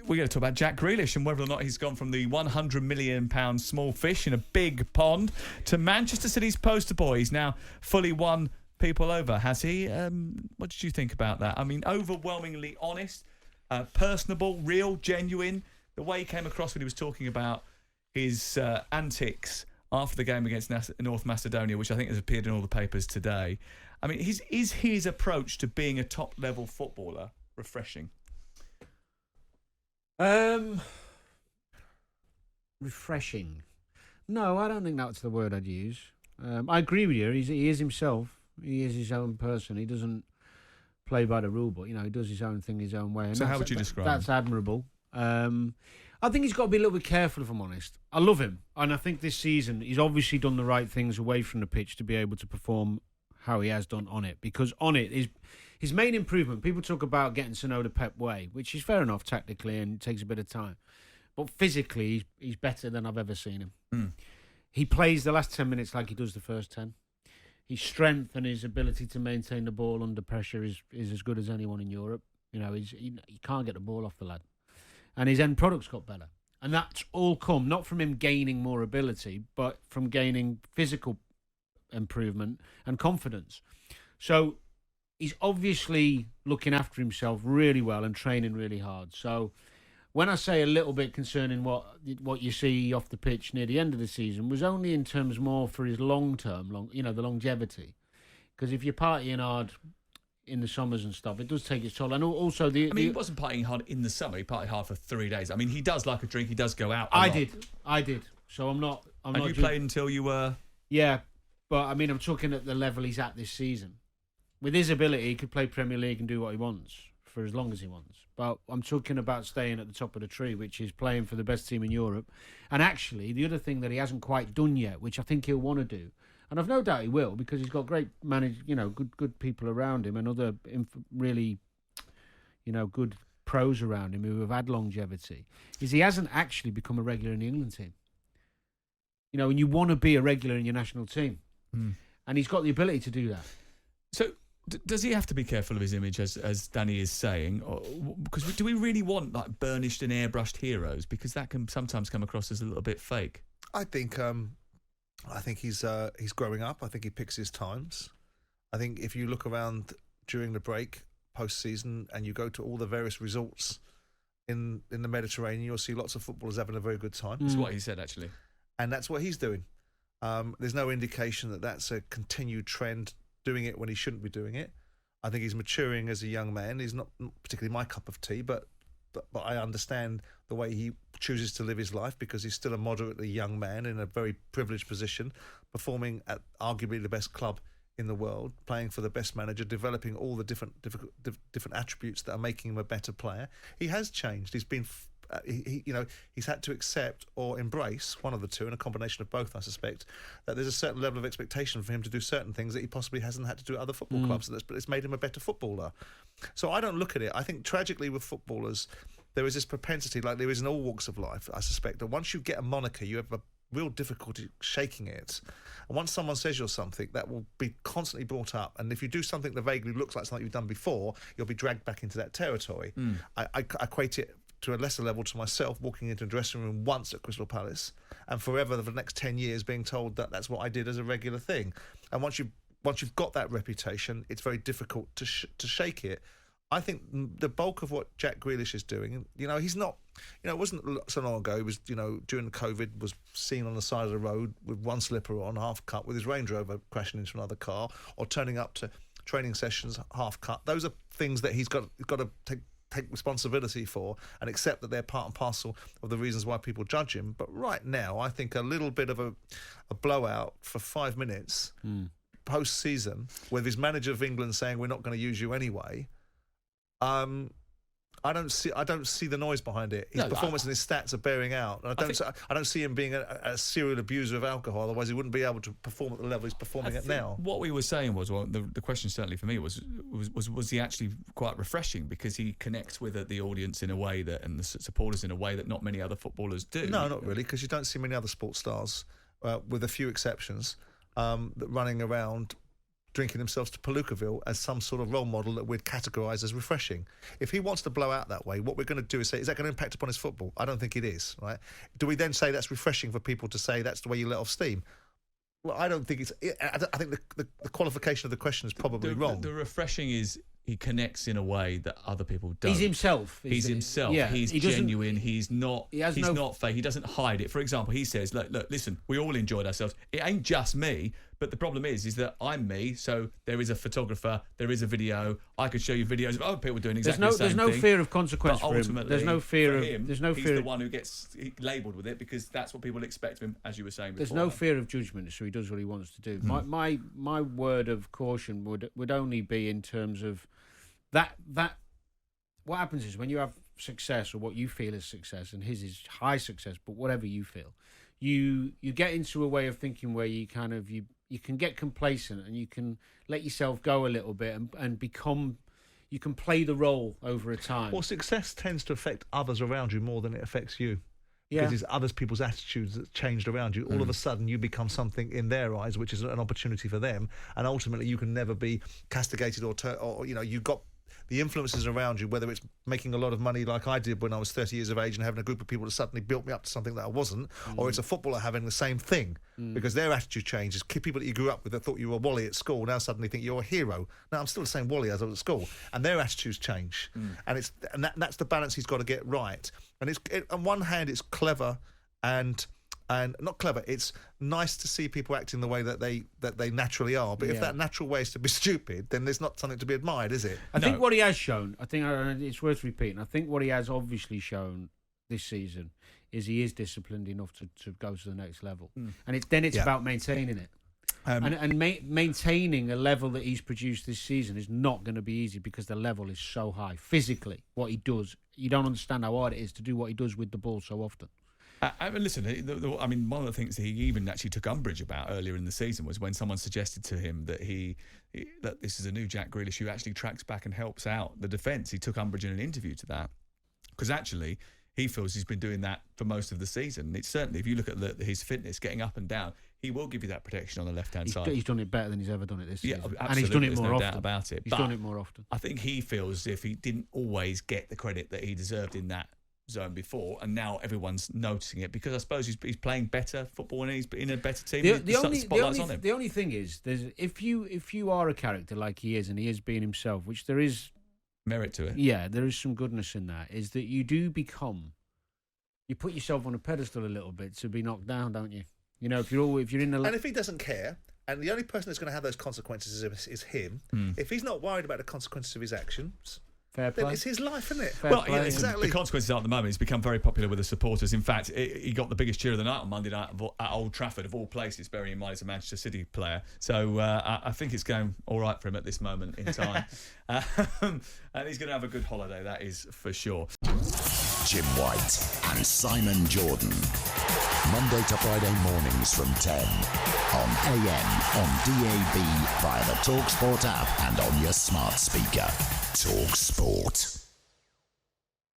we're going to talk about Jack Grealish and whether or not he's gone from the £100 million small fish in a big pond to Manchester City's poster boy. He's now fully won people over, has he? What did you think about that? I mean, overwhelmingly honest, personable, real, genuine. The way he came across when he was talking about his antics after the game against North Macedonia, which I think has appeared in all the papers today. I mean, is his approach to being a top-level footballer refreshing? Refreshing. No, I don't think that's the word I'd use. I agree with you. He is himself. He is his own person. He doesn't play by the rule book. He does his own thing his own way. And so how would you describe that's him? Admirable. I think he's got to be a little bit careful, if I'm honest. I love him. And I think this season he's obviously done the right things away from the pitch to be able to perform how he has done on it. Because on it is his main improvement. People talk about getting to know the Pep way, which is fair enough tactically and it takes a bit of time. But physically, he's better than I've ever seen him. Mm. He plays the last 10 minutes like he does the first 10. His strength and his ability to maintain the ball under pressure is as good as anyone in Europe. He can't get the ball off the lad. And his end product's got better. And that's all come, not from him gaining more ability, but from gaining physical improvement and confidence. So he's obviously looking after himself really well and training really hard. So when I say a little bit concerning what you see off the pitch near the end of the season was only in terms more for his the longevity. Because if you're partying hard in the summers and stuff, it does take its toll. And also he wasn't partying hard in the summer. He partied hard for 3 days. I mean, he does like a drink. He does go out a lot. I did. So I'm not... And you played until you were... Yeah, but I mean, I'm talking at the level he's at this season. With his ability, he could play Premier League and do what he wants for as long as he wants. But I'm talking about staying at the top of the tree, which is playing for the best team in Europe. And actually, the other thing that he hasn't quite done yet, which I think he'll want to do, and I've no doubt he will, because he's got great good people around him and other really, good pros around him who have had longevity, is he hasn't actually become a regular in the England team. And you want to be a regular in your national team. Mm. And he's got the ability to do that. So does he have to be careful of his image, as Danny is saying? Because do we really want like burnished and airbrushed heroes? Because that can sometimes come across as a little bit fake. I think he's growing up. I think he picks his times. I think if you look around during the break, post-season, and you go to all the various resorts in the Mediterranean, you'll see lots of footballers having a very good time. That's what he said, actually. And that's what he's doing. There's no indication that that's a continued trend, doing it when he shouldn't be doing it. I think he's maturing as a young man. He's not particularly my cup of tea, but I understand the way he chooses to live his life, because he's still a moderately young man in a very privileged position, performing at arguably the best club in the world, playing for the best manager, developing all the different attributes that are making him a better player. He has changed. He's been... he's had to accept or embrace, one of the two, and a combination of both, I suspect, that there's a certain level of expectation for him to do certain things that he possibly hasn't had to do at other football clubs, but it's made him a better footballer. So I don't look at it. I think tragically with footballers, there is this propensity, like there is in all walks of life, I suspect, that once you get a moniker, you have a real difficulty shaking it. And once someone says you're something, that will be constantly brought up. And if you do something that vaguely looks like something you've done before, you'll be dragged back into that territory. I equate it to a lesser level to myself walking into a dressing room once at Crystal Palace and forever for the next 10 years being told that that's what I did as a regular thing. And once you've got that reputation, it's very difficult to shake it. I think the bulk of what Jack Grealish is doing, he's not, it wasn't so long ago, he was, during COVID, was seen on the side of the road with one slipper on, half cut, with his Range Rover crashing into another car, or turning up to training sessions half cut. Those are things that he's got to take responsibility for and accept that they're part and parcel of the reasons why people judge him. But right now, I think a little bit of a blowout for 5 minutes post-season, with his manager of England saying we're not going to use you anyway, I don't see the noise behind it. His performance and his stats are bearing out. And I don't see him being a serial abuser of alcohol. Otherwise, he wouldn't be able to perform at the level he's performing at now. What we were saying was, the question certainly for me was he actually quite refreshing, because he connects with the audience in a way and the supporters in a way that not many other footballers do. No, not really, because you don't see many other sports stars, with a few exceptions, that running around drinking themselves to Palookaville as some sort of role model that we'd categorise as refreshing. If he wants to blow out that way, what we're going to do is say, is that going to impact upon his football? I don't think it is, right? Do we then say that's refreshing for people to say that's the way you let off steam? Well, I don't think it's... I think the qualification of the question is probably wrong. The refreshing is he connects in a way that other people don't. He's himself. He's himself. Yeah, he's genuine. He's not. He's not fake. He doesn't hide it. For example, he says, "Look, listen. We all enjoyed ourselves. It ain't just me, but the problem is that I'm me. So there is a photographer. There is a video. I could show you videos of other people doing exactly the same thing. There's no fear of consequence but for ultimately, him. There's no fear of him. There's no he's fear. the one who gets labelled with it because that's what people expect of him, as you were saying before. There's no fear of judgment, so he does what he wants to do. My word of caution would only be in terms of that what happens is when you have success or what you feel is success, and his is high success, but whatever you feel, you get into a way of thinking where you kind of you can get complacent and you can let yourself go a little bit and become, you can play the role over a time. Well, success tends to affect others around you more than it affects you. Yeah. Because it's other people's attitudes that changed around you. All of a sudden, you become something in their eyes, which is an opportunity for them, and ultimately, you can never be castigated or you got the influences around you, whether it's making a lot of money like I did when I was 30 years of age and having a group of people that suddenly built me up to something that I wasn't, or it's a footballer having the same thing because their attitude changes. People that you grew up with that thought you were a Wally at school now suddenly think you're a hero. Now I'm still the same Wally as I was at school, and their attitudes change, and that's the balance he's got to get right. And on one hand, it's clever and not clever. It's nice to see people acting the way that they naturally are. But if that natural way is to be stupid, then there's not something to be admired, is it? I think what he has shown, I think it's worth repeating. I think what he has obviously shown this season is he is disciplined enough to go to the next level, and it's about maintaining it. Maintaining a level that he's produced this season is not going to be easy because the level is so high. Physically, what he does, you don't understand how hard it is to do what he does with the ball so often. Listen, I mean, one of the things that he even actually took umbrage about earlier in the season was when someone suggested to him that that this is a new Jack Grealish who actually tracks back and helps out the defence. He took umbrage in an interview to that because actually he feels he's been doing that for most of the season. It's certainly, if you look at his fitness, getting up and down, he will give you that protection on the left-hand side. He's done it better than he's ever done it this season. Yeah, and he's done it There's more no often. doubt about it. He's done it more often. I think he feels as if he didn't always get the credit that he deserved in that zone before, and now everyone's noticing it because I suppose he's playing better football and he's in a better team. The only thing is, if you are a character like he is, and he is being himself, which there is merit to it. Yeah, there is some goodness in that. Is that you do become, you put yourself on a pedestal a little bit to be knocked down, don't you? You know, if you're in the and if he doesn't care, and the only person that's going to have those consequences is him. If he's not worried about the consequences of his actions. Fair play. Then it's his life, isn't it? Exactly. The consequences are at the moment. He's become very popular with the supporters. In fact, he got the biggest cheer of the night on Monday night at Old Trafford, of all places, bearing in mind he's a Manchester City player. So I think it's going all right for him at this moment in time. And he's going to have a good holiday, that is for sure. Jim White and Simon Jordan. Monday to Friday mornings from 10 on AM, on DAB, via the talkSPORT app and on your smart speaker. talkSPORT.